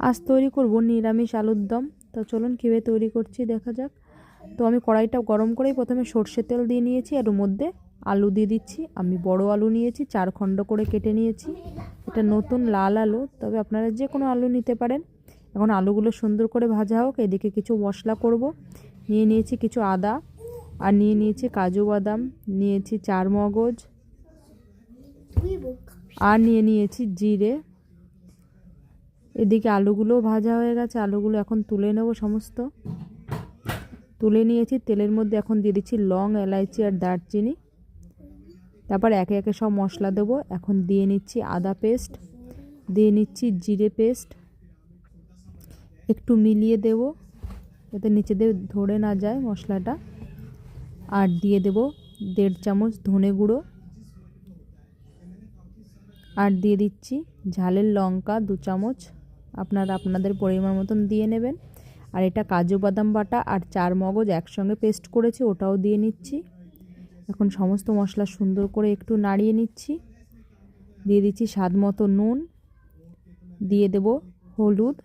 আজ তৈরি করব নিরামিষ আলুর দম। তো চলুন কীভাবে তৈরি করছি দেখা যাক। তো আমি কড়াইটা গরম করেই প্রথমে সর্ষে তেল দিয়ে নিয়েছি, আর ওর মধ্যে আলু দিয়ে দিচ্ছি। আমি বড় আলু নিয়েছি, 4 খণ্ড করে কেটে নিয়েছি। এটা নতুন লাল আলু, তবে আপনারা যে কোনো আলু নিতে পারেন। এখন আলুগুলো সুন্দর করে ভাজা হোক, এদিকে কিছু মশলা করব। নিয়ে নিয়েছি কিছু আদা, আর নিয়ে নিয়েছি কাজু বাদাম, নিয়েছি 4 মগজ, আর নিয়ে নিয়েছি জিরে। এদিকে আলুগুলো ভাজা হয়ে গেছে, আলুগুলো এখন তুলে নেব। সমস্ত তুলে নিয়েছি। তেলের মধ্যে এখন দিয়ে দিচ্ছি লং, এলাইচি আর দারচিনি। তারপর একে একে সব মশলা দেবো। এখন দিয়ে নিচ্ছি আদা পেস্ট, দিয়ে নিচ্ছি জিরে পেস্ট, একটু মিলিয়ে দেব যাতে নিচে দিয়ে ধরে না যায় মশলাটা। আর দিয়ে দেব 1.5 চামচ ধনে গুঁড়ো, আর দিয়ে দিচ্ছি ঝালের লঙ্কা 2 চামচ। আপনারা আপনাদের পরিমাণ মতন দিয়ে নেবেন। আর এটা কাজু বাদাম বাটা আর 4 মগজ একসঙ্গে পেস্ট করেছি, ওটাও দিয়ে নিচ্ছি। এখন সমস্ত মশলা সুন্দর করে একটু নাড়িয়ে নিচ্ছি। দিয়ে দিচ্ছি স্বাদ মতো নুন, দিয়ে দেব হলুদ,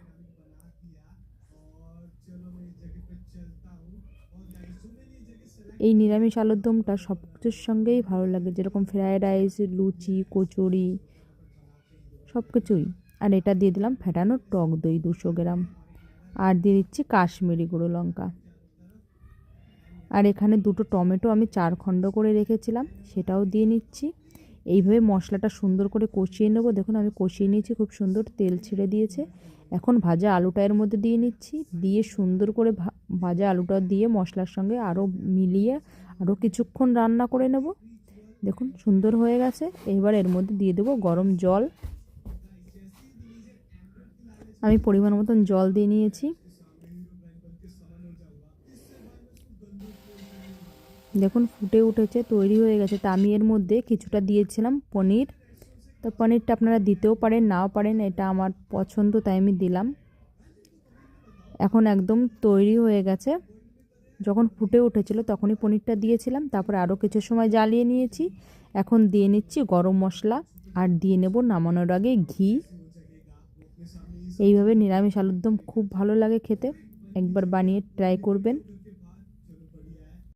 এই নিরামিষ আলুর দমটা সব কিছুর সঙ্গেই ভালো লাগে, যেরকম ফ্রায়েড রাইস, লুচি, কচুরি, সব কিছুই। আর এটা দিয়ে দিলাম ফেটানো টক দই 200 গ্রাম, আর দিয়ে দিচ্ছি কাশ্মীরি গুঁড়ো লঙ্কা। আর এখানে 2টো টমেটো আমি 4 খণ্ড করে রেখেছিলাম, সেটাও দিয়ে নিচ্ছি। এইভাবে মশলাটা সুন্দর করে কষিয়ে নেব। দেখুন আমি কষিয়ে নিয়েছি, খুব সুন্দর তেল ছেড়ে দিয়েছে। এখন ভাজা আলুটা এর মধ্যে দিয়ে নিচ্ছি, দিয়ে সুন্দর করে ভাজা আলুটা দিয়ে মশলার সঙ্গে আরও মিলিয়ে আরও কিছুক্ষণ রান্না করে নেব। দেখুন সুন্দর হয়ে গেছে। এবার এর মধ্যে দিয়ে দেবো গরম জল। আমি পরিমাণ মতন জল দিয়ে নিয়েছি। দেখুন ফুটে উঠেছে, তৈরি হয়ে গেছে। তা আমি এর মধ্যে কিছুটা দিয়েছিলাম পনির। তো পনিরটা আপনারা দিতেও পারেন, নাও পারেন, এটা আমার পছন্দ তাই আমি দিলাম। এখন একদম তৈরি হয়ে গেছে। যখন ফুটে উঠেছিল তখনই পনিরটা দিয়েছিলাম, তারপর আরও কিছু সময় জ্বালিয়ে নিয়েছি। এখন দিয়ে নিচ্ছি গরম মশলা, আর দিয়ে নেব নামানোর আগে ঘি। এইভাবে নিরামিষ আলুর দম খুব ভালো লাগে খেতে, একবার বানিয়ে ট্রাই করবেন।